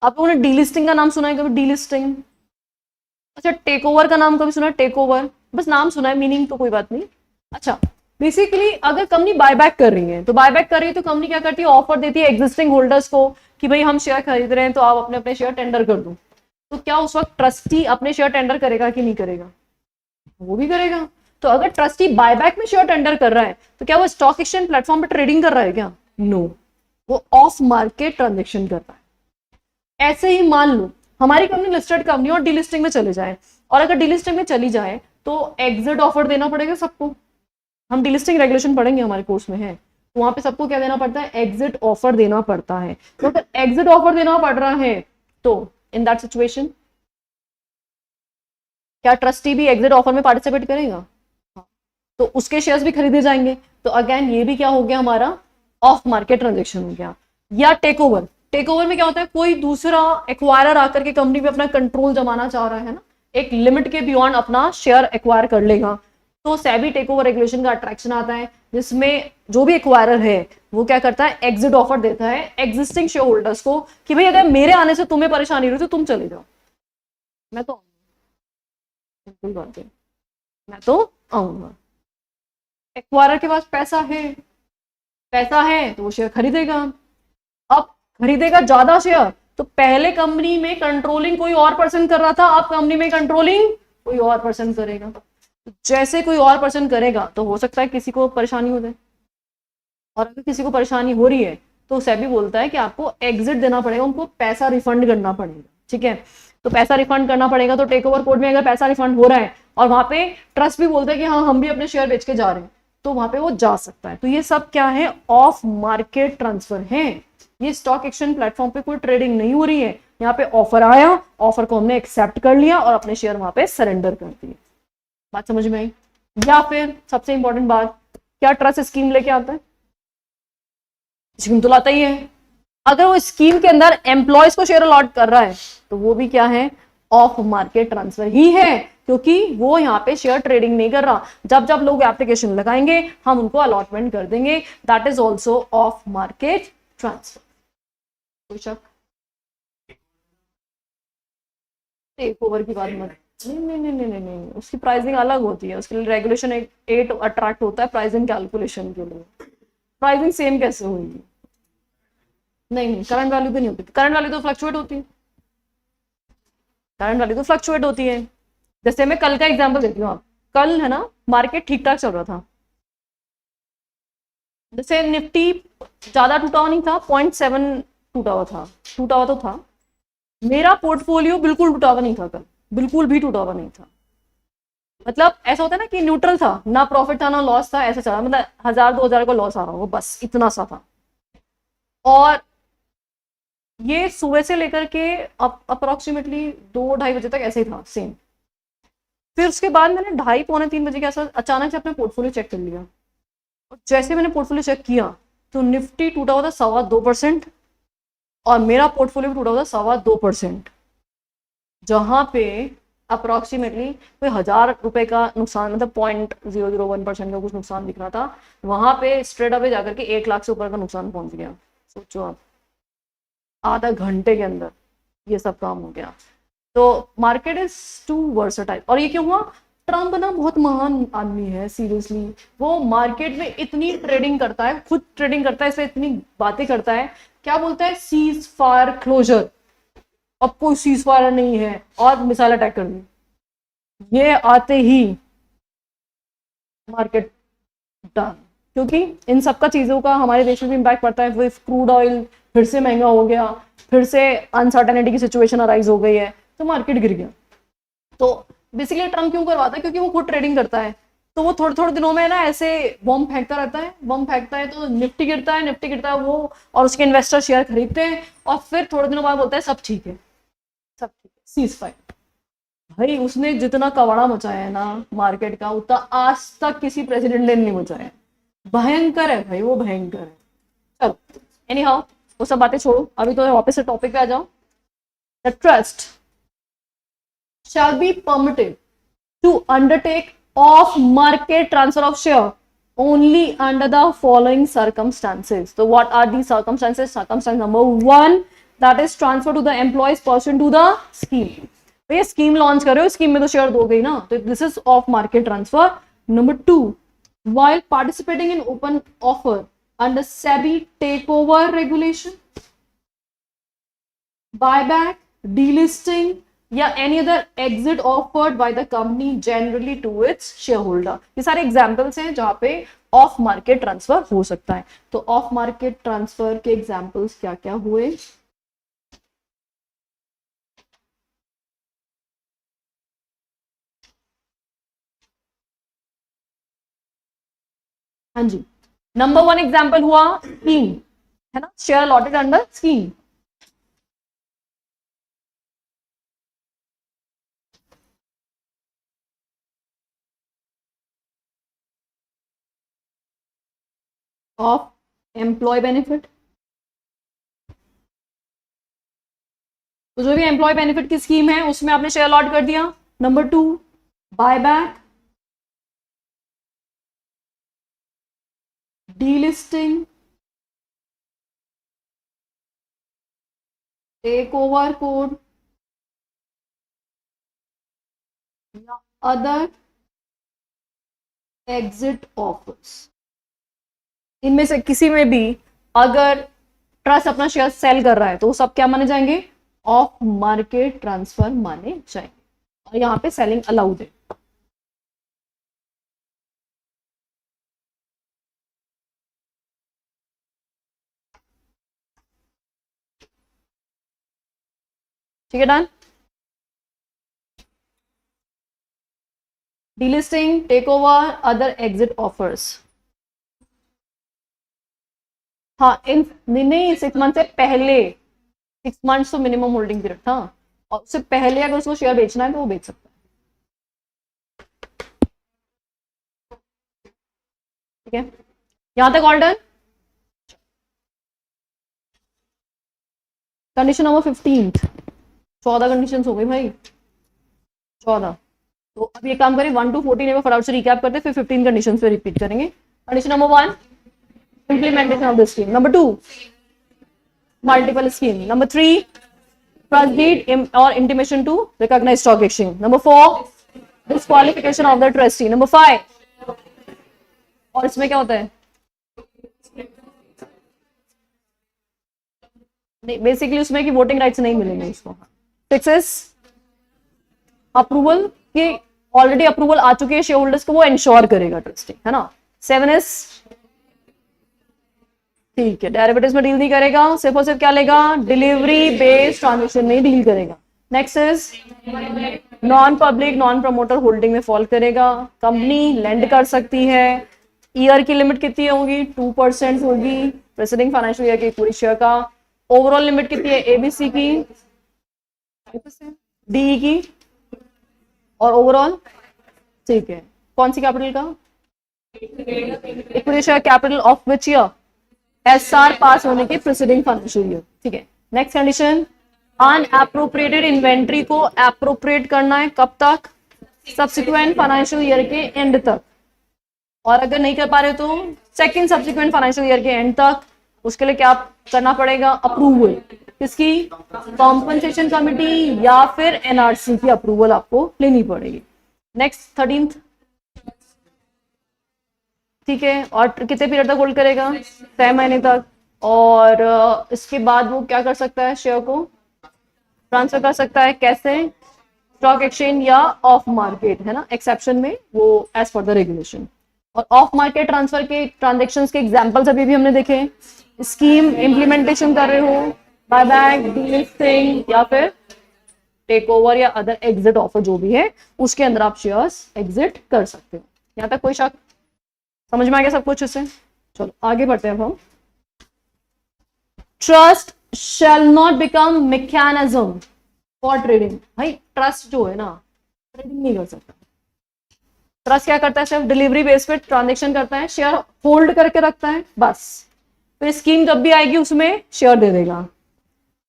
आप लोगों ने डीलिस्टिंग का नाम सुना है कभी, डीलिस्टिंग। अच्छा, टेक ओवर का नाम कभी सुना है, टेक ओवर, बस नाम सुना है, मीनिंग तो कोई बात नहीं। अच्छा, बेसिकली अगर कंपनी बायबैक कर रही है, तो बायबैक कर रही है तो कंपनी क्या करती है, ऑफर देती है एग्जिस्टिंग होल्डर्स को कि भाई हम शेयर खरीद रहे हैं तो आप अपने अपने शेयर टेंडर कर दो। तो क्या उस वक्त ट्रस्टी अपने शेयर टेंडर करेगा कि नहीं करेगा, वो भी करेगा। तो अगर ट्रस्टी बायबैक में शेयर टेंडर कर रहा है तो क्या वो स्टॉक एक्सचेंज प्लेटफॉर्म पे ट्रेडिंग कर रहा है क्या, नो, वो ऑफ मार्केट ट्रांजेक्शन कर रहा है। ऐसे ही मान लो हमारी कंपनी लिस्टेड कंपनी और डीलिस्टिंग में चले जाए, और अगर डीलिस्टिंग में चली जाए तो एग्जिट ऑफर देना पड़ेगा सबको। हम डीलिस्टिंग रेगुलेशन पढ़ेंगे, हमारे कोर्स में है, तो वहां पे सबको क्या देना पड़ता है, एग्जिट ऑफर देना पड़ता है। तो अगर एग्जिट ऑफर देना पड़ रहा है तो इन दैट सिचुएशन क्या ट्रस्टी भी एग्जिट ऑफर में पार्टिसिपेट करेगा, तो उसके शेयर्स भी खरीदे जाएंगे। तो अगेन ये भी क्या हो गया, हमारा ऑफ मार्केट ट्रांजेक्शन हो गया। या टेक ओवर, टेक ओवर में क्या होता है, कोई दूसरा एक्वायरर आकर के कंपनी पे अपना कंट्रोल जमाना चाह रहा है ना, एक लिमिट के बियॉन्ड अपना शेयर एक्वायर कर लेगा, तो सेबी टेक ओवर रेगुलेशन का अट्रैक्शन आता है, जिसमें जो भी एक्वायरर है वो क्या करता है, एग्जिट ऑफर देता है एग्जिस्टिंग शेयर होल्डर्स को कि भाई अगर मेरे आने से तुम्हें परेशानी रही तो तुम चले जाओ, मैं तो बिल्कुल बात है, मैं तो आऊंगा। एक्वायरर के पास पैसा है, पैसा है तो वो शेयर खरीदेगा। अब खरीदेगा ज्यादा शेयर, तो पहले कंपनी में कंट्रोलिंग कोई और पर्सन कर रहा था, अब कंपनी में कंट्रोलिंग कोई और पर्सन करेगा। तो जैसे कोई और पर्सन करेगा तो हो सकता है किसी को परेशानी हो जाए, और अगर किसी को परेशानी हो रही है तो सेबी बोलता है कि आपको एग्जिट देना पड़ेगा, उनको पैसा रिफंड करना पड़ेगा, ठीक है। तो पैसा रिफंड करना पड़ेगा, तो टेक ओवर कोड में अगर पैसा रिफंड हो रहा है और वहां पे ट्रस्ट भी बोलता है कि हाँ हम भी अपने शेयर बेच के जा रहे हैं, तो वहां पे वो जा सकता है। तो ये सब क्या है, ऑफ मार्केट ट्रांसफर है। ये स्टॉक एक्सचेंज प्लेटफॉर्म पे कोई ट्रेडिंग नहीं हो रही है, यहाँ पे ऑफर आया, ऑफर को हमने एक्सेप्ट कर लिया और अपने शेयर वहां पे सरेंडर कर दिए। बात समझ में आई। या फिर सबसे इंपॉर्टेंट बात, क्या ट्रस्ट स्कीम लेके आता है, स्कीम तो लाता ही है। अगर वो स्कीम के अंदर एम्प्लॉयज को शेयर अलॉट कर रहा है तो वो भी क्या है, ऑफ मार्केट ट्रांसफर ही है, क्योंकि वो यहाँ पे शेयर ट्रेडिंग नहीं कर रहा। जब जब लोग एप्लीकेशन लगाएंगे हम उनको अलॉटमेंट कर देंगे, that is also of market transfer. कोई शक, टेक ओवर की बात मत, नहीं नहीं नहीं नहीं नहीं, उसकी प्राइसिंग अलग होती है, उसके लिए रेगुलेशन 8 अट्रैक्ट होता है प्राइसिंग कैलकुलेशन के लिए। प्राइसिंग सेम कैसे होगी, नहीं, करंट वैल्यू भी नहीं होती, करंट वैल्यू तो फ्लक्चुएट होती है, करंट वैल्यू तो फ्लक्चुएट होती है। जैसे मैं कल का एग्जांपल देती हूँ, आप कल है ना मार्केट ठीक ठाक चल रहा था, जैसे निफ्टी ज्यादा टूटा हुआ नहीं था, 0.7 टूटा हुआ था, टूटा हुआ तो था, मेरा पोर्टफोलियो बिल्कुल टूटा हुआ नहीं था कल, बिल्कुल भी टूटा हुआ नहीं था। मतलब ऐसा होता है ना कि न्यूट्रल था, ना प्रॉफिट था ना लॉस था, ऐसा चला, मतलब 1000-2000 का लॉस आ रहा हो, बस इतना सा था। और ये सुबह से लेकर के अप्रोक्सीमेटली 2-2:30 बजे तक ऐसे ही था सेम। फिर उसके बाद मैंने 2:30-3 बजे के आसपास अचानक से अपने पोर्टफोलियो चेक कर लिया, और जैसे मैंने पोर्टफोलियो चेक किया तो निफ्टी टूटा हुआ था 2.25%, और मेरा पोर्टफोलियो भी टूटा हुआ था 2.25%, जहां पे अप्रोक्सीमेटली कोई 1000 रुपए का नुकसान, मतलब 0.001% का कुछ नुकसान दिख रहा था, वहां पे स्ट्रेट अवे जाकर के 1 लाख से ऊपर का नुकसान पहुंच गया। सोचो आप, आधा घंटे के अंदर ये सब काम हो गया। तो मार्केट इज टू वर्सटाइल। और ये क्यों हुआ? ट्रम्प ना बहुत महान आदमी है, सीरियसली। वो मार्केट में इतनी ट्रेडिंग करता है, खुद ट्रेडिंग करता है, इसलिए इतनी बातें करता है। क्या बोलता है? सीज फायर क्लोजर, अब कोई सीज फायर नहीं है, और मिसाइल अटैक कर दी। ये आते ही मार्केट डन, क्योंकि इन सब का चीजों का हमारे देश में भी इम्पैक्ट पड़ता है। वो क्रूड ऑयल फिर से महंगा हो गया, फिर से अनसर्टेनिटी की सिचुएशन अराइज हो गई है, तो मार्केट गिर गया। तो बेसिकली ट्रम्प क्यों करवाता है? क्योंकि वो खुद ट्रेडिंग करता है, तो वो थोड़े थोड़े दिनों में ना ऐसे बॉम्ब फेंकता रहता है, बॉम्ब फेंकता है तो निफ्टी गिरता है, निफ्टी गिरता है, वो और उसके इन्वेस्टर शेयर खरीदते हैं, और फिर थोड़े दिनों बाद बोलता है सब ठीक है, सब ठीक है, सीज फायर। भाई उसने जितना कवाड़ा मचाया है ना मार्केट का, उतना आज तक किसी प्रेसिडेंट ने नहीं मचाया। भयंकर है भाई, वो भयंकर है। चलो एनी हाउ, वो सब बातें छोड़ो, अभी तो वापस से टॉपिक पे आ जाओ। The trust shall be permitted to undertake off market transfer of share only under the following circumstances. So what are these circumstances? Circumstance number 1, that is transfer to the employees pursuant to the scheme. भैया scheme launch कर रहे हो, scheme में तो share दोगे ही ना, तो this is of market transfer. Number 2, while participating in open offer under SEBI takeover regulation, buyback, delisting या any other exit offered by the company generally to its share holder. ये सारे examples हैं जहां पे of market transfer हो सकता है। तो ऑफ मार्केट ट्रांसफर के एग्जाम्पल्स क्या क्या हुए? हाँ जी, नंबर 1 एग्जाम्पल हुआ स्कीम, है ना, share allotted under scheme. Of employee benefit, तो जो भी एम्प्लॉय बेनिफिट की स्कीम है उसमें आपने शेयर अलॉट कर दिया। Number 2, buyback, delisting, take over code या अदर एग्जिट ऑफर्स। इनमें से किसी में भी अगर ट्रस्ट अपना शेयर सेल कर रहा है तो वो सब क्या माने जाएंगे? ऑफ मार्केट ट्रांसफर माने जाएंगे, और यहां पे सेलिंग अलाउड है। ठीक है, done. Delisting, take over, other exit offers. हाँ, इन नहीं, 6 मंथ से पहले, 6 मंथ्स तो मिनिमम होल्डिंग पीरियड था, और उससे पहले अगर उसको शेयर बेचना है तो वो बेच सकता है। ठीक है, यहां तक all done. Condition number 15, 14 condition हो गई भाई, 14। तो अब ये काम करें 1 to 14 में फटाफट से रिकैप करते, फिर 15 कंडीशन पे रिपीट करेंगे। Condition number 1, implementation of the scheme. Number 2, multiple scheme. Number 3, trust deed or intimation to recognized stock exchange. Number 4, disqualification of the trustee. Number 5, और इसमें क्या होता है? नहीं, बेसिकली उसमें कि वोटिंग राइट्स नहीं मिलेंगे उसको। 6 इज अप्रूवल की, ऑलरेडी अप्रूवल आ चुकी है शेयर होल्डर्स को, वो इंश्योर करेगा ट्रस्टी, है ना। 7 इज ठीक है, डेरिवेटिव्स में डील नहीं करेगा, सिर्फ और सिर्फ क्या लेगा, डिलीवरी बेस्ड ट्रांजेक्शन में डील करेगा। Next is non public non promoter holding में फॉल करेगा। कंपनी लेंड कर सकती है, ईयर की लिमिट कितनी होगी, 2% होगी प्रेसिडिंग फाइनेंशियल ईयर के पूरी शेयर का। ओवरऑल लिमिट कितनी है, एबीसी की, डीई की, और ओवरऑल ठीक है, कौन सी कैपिटल का, equity share capital of which year, SR pass होने के प्रेसिडिंग फाइनेंशियल ईयर, ठीक है। नेक्स्ट कंडीशन, अनएप्रोप्रिएटेड इन्वेंट्री को एप्रोप्रिएट करना है कब तक, सब्सिक्वेंट फाइनेंशियल ईयर के एंड तक, और अगर नहीं कर पा रहे तो सेकंड सब्सिक्वेंट फाइनेंशियल ईयर के एंड तक। उसके लिए क्या करना पड़ेगा, अप्रूवल किसकी, कॉम्पनसेशन कमिटी या फिर एनआरसी की अप्रूवल आपको लेनी पड़ेगी। नेक्स्ट 13th, ठीक है, और कितने पीरियड तक होल्ड करेगा, 6 महीने तक, और इसके बाद वो क्या कर सकता है, शेयर को ट्रांसफर कर सकता है, कैसे, स्टॉक एक्सचेंज या ऑफ मार्केट, है ना, एक्सेप्शन में वो एज पर द रेगुलेशन। और ऑफ मार्केट ट्रांसफर के ट्रांजेक्शन्स के एग्जांपल्स अभी भी हमने देखे, स्कीम इंप्लीमेंटेशन कर रहे हो, बायबैक, डीलिस्टिंग या फिर टेक ओवर या अदर एग्जिट ऑफर जो भी है, उसके अंदर आप शेयर्स एग्जिट कर सकते हो। यहाँ तक कोई शक, समझ में आ गया सब कुछ इससे। चलो आगे बढ़ते हैं अब हम। Trust shall not become mechanism for trading. भाई ट्रस्ट जो है ना, ट्रेडिंग नहीं कर सकता। ट्रस्ट क्या करता है, सिर्फ डिलीवरी बेस पे ट्रांजेक्शन करता है, शेयर होल्ड करके रखता है बस। तो स्कीम जब भी आएगी उसमें शेयर दे देगा,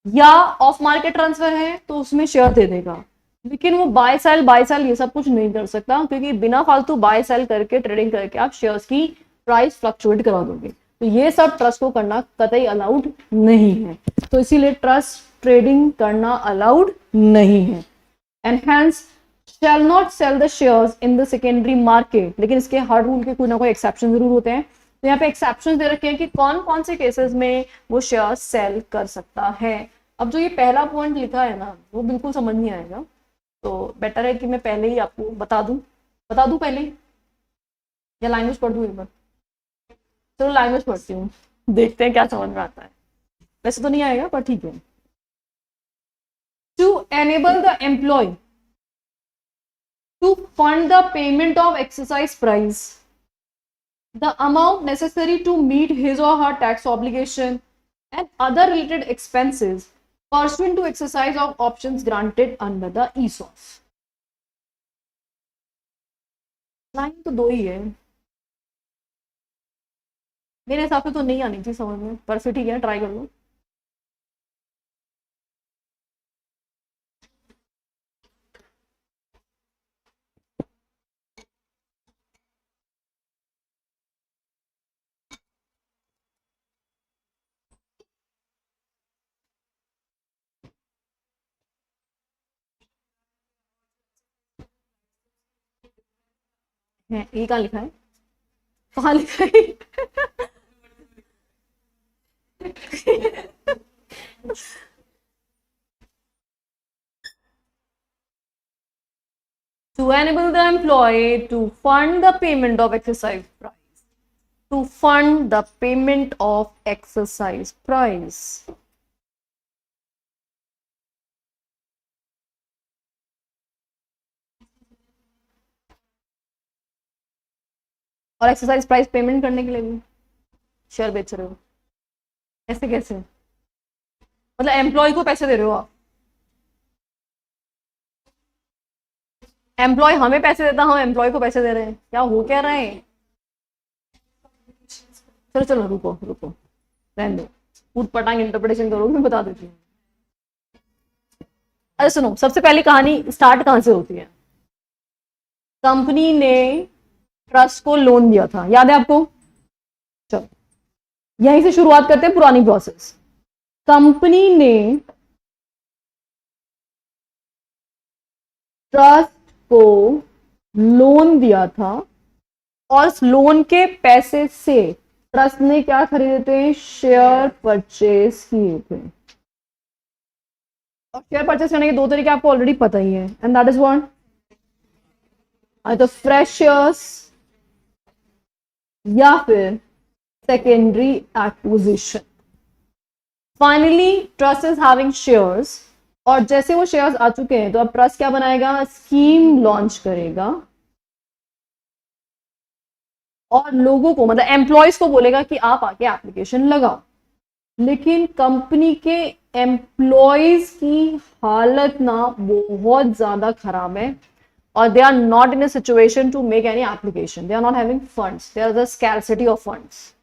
या ऑफ मार्केट ट्रांसफर है तो उसमें शेयर दे देगा, लेकिन वो बाय सेल ये सब कुछ नहीं कर सकता, क्योंकि बिना फालतू बाय सेल करके ट्रेडिंग करके आप शेयर्स की प्राइस फ्लक्चुएट करा दोगे। तो ये सब ट्रस्ट को करना कतई अलाउड नहीं है, तो इसीलिए ट्रस्ट ट्रेडिंग करना अलाउड नहीं है। And hence shall not sell the shares in the secondary market. लेकिन इसके हर रूल के कोई ना कोई एक्सेप्शन जरूर होते हैं, तो यहाँ पे एक्सेप्शन दे रखे हैं कि कौन कौन से केसेस में वो शेयर सेल कर सकता है। अब जो ये पहला पॉइंट लिखा है ना, वो बिल्कुल समझ नहीं आएगा, तो बेटर है कि मैं पहले ही आपको बता दूं पहले ही, या लैंग्वेज पढ़ दूं एक बार। चलो लैंग्वेज पढ़ती हूँ, देखते हैं क्या समझ में आता है। वैसे तो नहीं आएगा पर ठीक है। To enable the employee to fund the payment of exercise price, the amount necessary to meet his or her tax obligation and other related expenses pursuant to exercise of options granted under the ESOP। Line तो दो ही है, मेरे हिसाब से तो नहीं आनी थी समझ में, पर फिर ठीक है, ट्राई कर लो। है ये कहाँ लिखा है, कहाँ लिखा है to enable the employee to fund the payment of exercise price, to fund the payment of exercise price। और एक्सरसाइज प्राइस पेमेंट करने के लिए भी शेयर बेच रहे हो, ऐसे कैसे, मतलब एम्प्लॉय को पैसे दे रहे हो आप, एम्प्लॉय हमें पैसे देता, हम एम्प्लॉय को पैसे दे रहे हैं, क्या हो क्या रहे हैं। चलो चलो रुको रहने दो, फूट पटांग इंटरप्रिटेशन करो, मैं बता देती हूँ। अरे सुनो, सबसे पहले कहानी स्टार्ट कहां से होती है। कंपनी ने ट्रस्ट को लोन दिया था, याद है आपको, चलो यहीं से शुरुआत करते हैं पुरानी प्रोसेस। कंपनी ने ट्रस्ट को लोन दिया था, और उस लोन के पैसे से ट्रस्ट ने क्या खरीदे थे, शेयर परचेज किए थे। और शेयर परचेस करने के दो तरीके आपको ऑलरेडी पता ही है, एंड दैट इज व्हाट, तो फ्रेश शेयर्स या फिर secondary acquisition. Finally trust is having shares, और जैसे वो शेयर्स आ चुके हैं तो अब ट्रस्ट क्या बनाएगा, स्कीम लॉन्च करेगा और लोगों को, मतलब एम्प्लॉयज को बोलेगा कि आप आके एप्लीकेशन लगाओ। लेकिन कंपनी के एम्प्लॉयज की हालत ना बहुत ज्यादा खराब है, और they are not in a situation to make any application, they are not having funds, there is a scarcity of funds.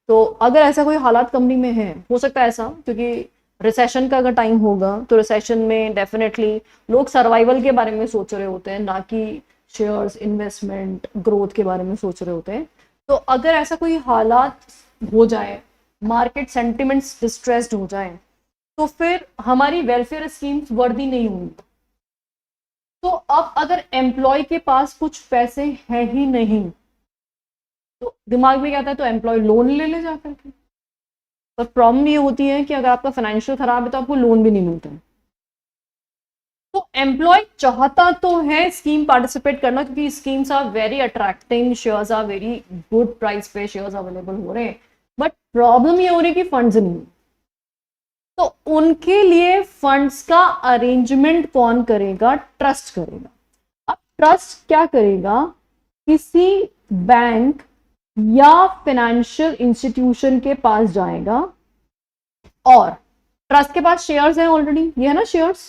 तो अगर ऐसा कोई हालात कंपनी में है, हो सकता है ऐसा, क्योंकि रिसेशन का अगर टाइम होगा तो रिसेशन में डेफिनेटली लोग सर्वाइवल के बारे में सोच रहे होते हैं, ना कि शेयर्स, इन्वेस्टमेंट, ग्रोथ के बारे में सोच रहे होते हैं। तो अगर ऐसा कोई हालात हो जाए, मार्केट सेंटिमेंट्स डिस्ट्रेस्ड हो जाए, तो फिर हमारी वेलफेयर स्कीम्स वर्दी नहीं होंगी। तो अब अगर एम्प्लॉय के पास कुछ पैसे हैं ही नहीं, तो दिमाग में क्या आता है, तो एम्प्लॉय लोन ले जाकर के। पर प्रॉब्लम ये होती है कि अगर आपका फाइनेंशियल खराब है तो आपको लोन भी नहीं मिलता है। तो एम्प्लॉय चाहता तो है स्कीम पार्टिसिपेट करना, क्योंकि schemes are very attracting, shares are very good price पे शेयर्स अवेलेबल हो रहे हैं, बट प्रॉब्लम ये हो रही है कि फंड्स नहीं। तो उनके लिए फंड्स का अरेंजमेंट कौन करेगा, ट्रस्ट करेगा। अब ट्रस्ट क्या करेगा, किसी बैंक या फाइनेंशियल इंस्टीट्यूशन के पास जाएगा, और ट्रस्ट के पास शेयर्स हैं ऑलरेडी, ये है ना शेयर्स,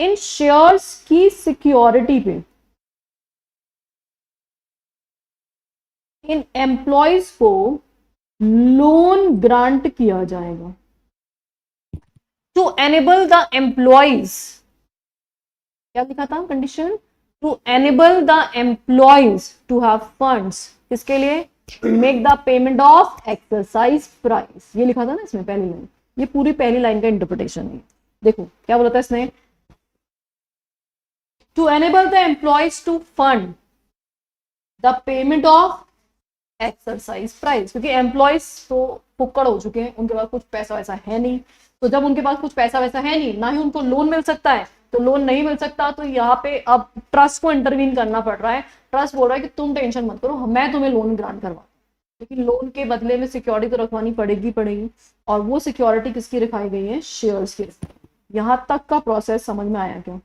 इन शेयर्स की सिक्योरिटी पे इन एम्प्लॉयज को लोन ग्रांट किया जाएगा टू एनेबल द एम्प्लॉयज। क्या लिखा था condition, to enable the employees to have funds, किसके लिए, make the payment of exercise price. ये लिखा था ना इसमें पहली लाइन, ये पूरी पहली लाइन का इंटरप्रिटेशन है। देखो क्या बोला था इसने, to enable the employees to fund the payment of exercise price, क्योंकि एम्प्लॉयज तो फुक्कड़ हो चुके हैं, उनके पास कुछ पैसा वैसा है नहीं। तो जब उनके पास कुछ पैसा वैसा है नहीं, ना ही उनको लोन मिल सकता है, तो लोन नहीं मिल सकता, तो यहाँ पे अब ट्रस्ट को इंटरवीन करना पड़ रहा है। ट्रस्ट बोल रहा है कि तुम टेंशन मत करो, मैं तुम्हें लोन ग्रांट करवा, लेकिन लोन के बदले में सिक्योरिटी तो रखवानी पड़ेगी, और वो सिक्योरिटी किसकी रखाई गई है, शेयर्स की। यहाँ तक का प्रोसेस समझ में आया क्या।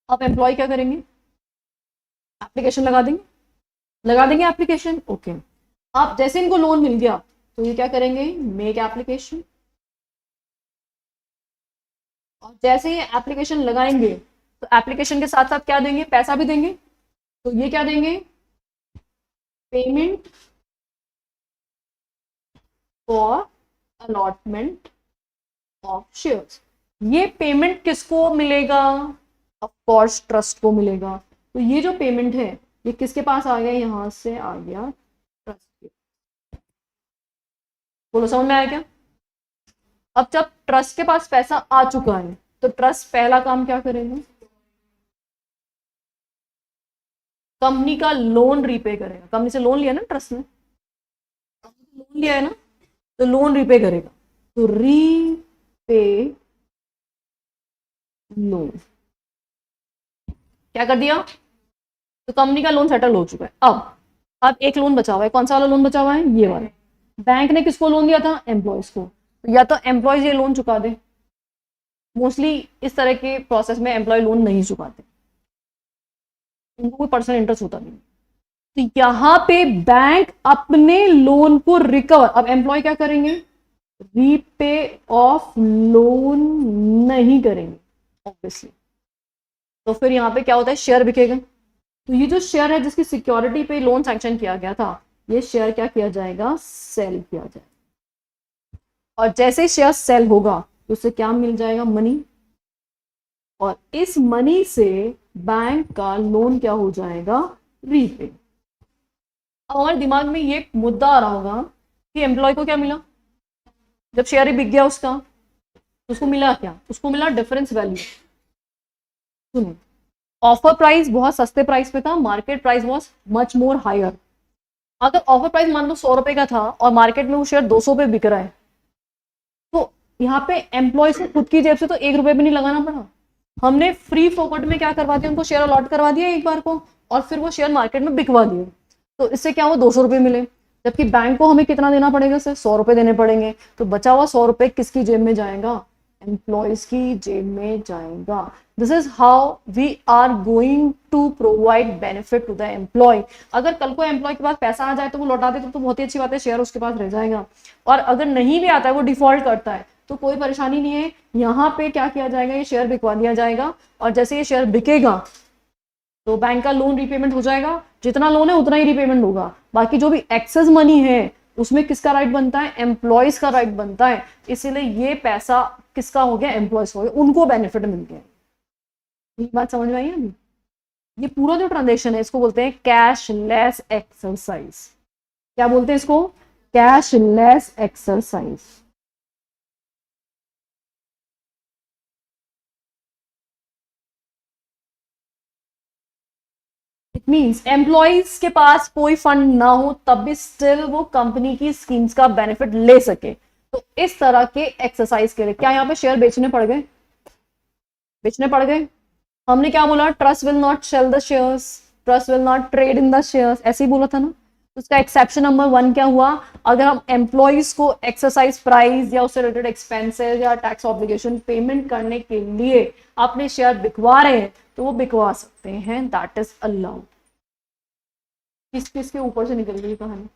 अब एम्प्लॉय क्या करेंगे, एप्लीकेशन लगा देंगे एप्लीकेशन, ओके। अब जैसे इनको लोन मिल गया तो ये क्या करेंगे, मेक एप्लीकेशन, और जैसे ही एप्लीकेशन लगाएंगे तो एप्लीकेशन के साथ साथ क्या देंगे, पैसा भी देंगे। तो ये क्या देंगे, payment for allotment of shares. ये पेमेंट किसको मिलेगा, ऑफ कोर्स ट्रस्ट को मिलेगा। तो ये जो पेमेंट है ये किसके पास आ गया, यहां से आ गया ट्रस्ट के। बोलो समझ में आया क्या। अब जब ट्रस्ट के पास पैसा आ चुका है तो ट्रस्ट पहला काम क्या करेगा, कंपनी का लोन रीपे करेगा। कंपनी से लोन लिया ना ट्रस्ट ने, लोन लिया है ना, तो लोन रीपे करेगा। तो रीपे लोन क्या कर दिया, तो कंपनी का लोन सेटल हो चुका है। अब एक लोन बचा हुआ है, कौन सा वाला लोन बचा हुआ है, ये वाला। बैंक ने किसको लोन दिया था, एम्प्लॉयज को। तो या तो एम्प्लॉयज ये लोन चुका दे, मोस्टली इस तरह के प्रोसेस में एम्प्लॉय लोन नहीं चुकाते, उनको कोई पर्सनल इंटरेस्ट होता नहीं। तो यहां पे बैंक अपने लोन को रिकवर, अब एम्प्लॉय क्या करेंगे, रीपे ऑफ लोन नहीं करेंगे ऑब्वियसली। तो फिर यहां पे क्या होता है, शेयर बिकेगा। तो ये जो शेयर है जिसकी सिक्योरिटी पे लोन सैंक्शन किया गया था, ये शेयर क्या किया जाएगा, सेल किया जाएगा। और जैसे शेयर सेल होगा तो उससे क्या मिल जाएगा, मनी, और इस मनी से बैंक का लोन क्या हो जाएगा, रीपे। अब हमारे दिमाग में ये मुद्दा आ रहा होगा कि एम्प्लॉय को क्या मिला, जब शेयर ही बिक गया उसका, उसको मिला क्या, उसको मिला डिफरेंस वैल्यू। सुनो, ऑफर प्राइस बहुत सस्ते प्राइस पे था, market price was much more higher. अगर ऑफर प्राइस मान लो 100 रुपए का था और मार्केट में वो शेयर 200 पे बिक रहा है, तो यहाँ पे एम्प्लॉयज को खुद की जेब से तो 1 रुपए भी नहीं लगाना पड़ा, हमने फ्री फोकट में क्या करवा दिया, उनको शेयर अलॉट करवा दिया एक बार को, और फिर वो शेयर मार्केट में बिकवा दिए। तो इससे क्या हुआ, 200 रुपए मिले, जबकि बैंक को हमें कितना देना पड़ेगा, सिर्फ 100 रुपए देने पड़ेंगे। तो बचा हुआ 100 रुपए किसकी जेब में जाएगा, एम्प्लॉयज की जेब में जाएगा। This is how we are going to provide benefit to the employee. अगर कल को एम्प्लॉय के पास पैसा आ जाए तो वो लौटा दे तो बहुत ही अच्छी बात है, शेयर उसके पास रह जाएगा। और अगर नहीं भी आता है, वो डिफॉल्ट करता है, तो कोई परेशानी नहीं है। यहाँ पे क्या किया जाएगा, ये शेयर बिकवा दिया जाएगा, और जैसे ये शेयर बिकेगा तो बैंक का लोन रीपेमेंट हो जाएगा, जितना लोन है उतना ही रीपेमेंट होगा। बाकी जो भी एक्सेस मनी है उसमें किसका राइट बनता है, एम्प्लॉयज का राइट बनता है। इसीलिए ये पैसा किसका हो गया, एम्प्लॉयज हो गया, उनको बेनिफिट मिल गया। ये बात समझ में आई है? ये पूरा जो ट्रांजेक्शन है इसको बोलते हैं कैश लेस एक्सरसाइज। क्या बोलते हैं इसको, cash less exercise. It means employees के पास कोई फंड ना हो तब भी स्टिल वो कंपनी की स्कीम्स का बेनिफिट ले सके। तो इस तरह के एक्सरसाइज के लिए क्या यहाँ पे शेयर बेचने पड़ गए, बेचने पड़ गए। हमने क्या बोला, trust will not sell the shares, trust will not trade in the shares, ऐसे ही बोला था ना। तो उसका एक्सेप्शन नंबर 1 क्या हुआ, अगर हम एम्प्लॉयज को एक्सरसाइज प्राइस या उससे रिलेटेड एक्सपेंसेस या टैक्स ऑब्लिगेशन पेमेंट करने के लिए अपने शेयर बिकवा रहे हैं तो वो बिकवा सकते हैं, दैट इज अलाउड। किस किस के ऊपर से निकल गई कहानी,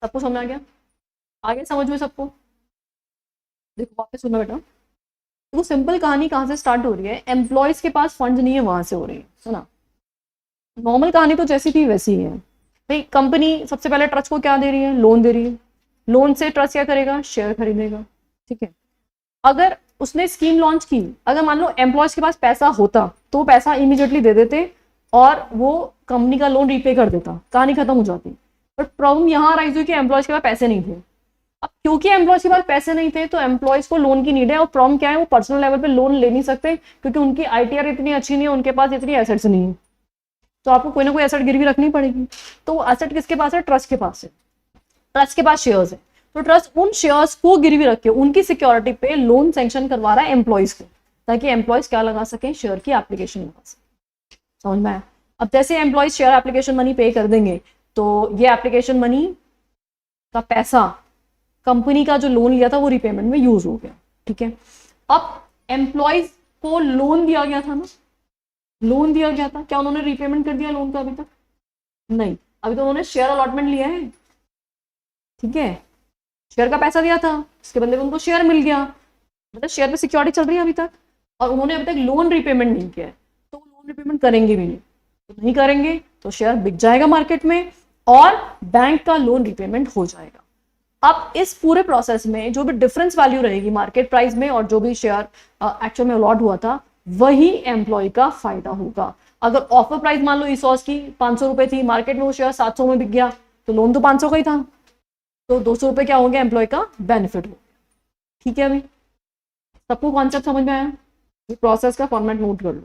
सबको समझ आ गया, आगे समझ में सबको। देखो वापस सुनो बेटा, तो सिंपल कहानी कहाँ से स्टार्ट हो रही है, एम्प्लॉयज के पास फंड नहीं है वहां से हो रही है ना। नॉर्मल कहानी तो जैसी थी वैसी ही है भाई। कंपनी सबसे पहले ट्रस्ट को क्या दे रही है, लोन दे रही है, लोन से ट्रस्ट क्या करेगा, शेयर खरीदेगा, ठीक है। अगर उसने स्कीम लॉन्च की, अगर मान लो एम्प्लॉयज के पास पैसा होता तो वो पैसा इमीडिएटली दे देते और वो कंपनी का लोन रीपे कर देता, कहानी खत्म हो जाती। बट प्रॉब्लम यहाँ राइज हुई कि एम्प्लॉयज के पास पैसे नहीं थे। अब क्योंकि एम्प्लॉयज के पास पैसे नहीं थे तो एम्प्लॉयज को लोन की नीड है, और प्रॉब्लम क्या है, वो पर्सनल लेवल पे लोन ले नहीं सकते क्योंकि उनकी आईटीआर इतनी अच्छी नहीं है, उनके पास इतनी एसेट्स नहीं है। तो आपको कोई ना कोई एसेट गिरवी रखनी पड़ेगी। तो वो एसेट किसके पास है, ट्रस्ट के पास है, ट्रस्ट के पास शेयर्स है। तो ट्रस्ट उन शेयर्स को गिरवी रख के उनकी सिक्योरिटी पे लोन सैंक्शन करवा रहा है एम्प्लॉयज को, ताकि एम्प्लॉयज क्या लगा सके, शेयर की एप्लीकेशन लगा सके। समझ में आया? अब जैसे एम्प्लॉयज शेयर एप्लीकेशन मनी पे कर देंगे तो ये एप्लीकेशन मनी का पैसा कंपनी का जो लोन लिया था वो रिपेमेंट में यूज हो गया, ठीक है। अब एम्प्लॉयज को लोन दिया गया था ना, लोन दिया गया था, क्या उन्होंने रिपेमेंट कर दिया लोन का अभी तक? नहीं, अभी तो उन्होंने शेयर अलॉटमेंट लिया है, ठीक है। शेयर का पैसा दिया था, उसके बदले में उनको शेयर मिल गया, मतलब शेयर पे सिक्योरिटी चल रही है अभी तक, और उन्होंने अभी तक लोन रिपेमेंट नहीं किया है, तो वो लोन रिपेमेंट करेंगे भी नहीं। तो नहीं करेंगे तो शेयर बिक जाएगा मार्केट में और बैंक का लोन रिपेमेंट हो जाएगा। अब इस पूरे प्रोसेस में जो भी डिफरेंस वैल्यू रहेगी मार्केट प्राइस में और जो भी शेयर एक्चुअल में अलॉट हुआ था, वही एम्प्लॉय का फायदा होगा। अगर ऑफर प्राइस मान लो ईसॉस की 500 रुपए थी, मार्केट में वो शेयर 700 में बिक गया, तो लोन तो 500 का ही था, तो 200 रुपए क्या हो गया, एम्प्लॉय का बेनिफिट हो गया, ठीक है। अभी सबको कॉन्सेप्ट समझ में आया? ये प्रोसेस का फॉर्मेट नोट कर लो।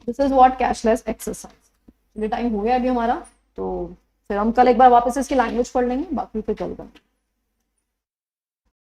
This is what cashless exercise. Time हो गया अभी हमारा, तो फिर हम कल एक बार वापस इसकी लैंग्वेज पढ़ लेंगे, बाकी फिर कल करेंगे।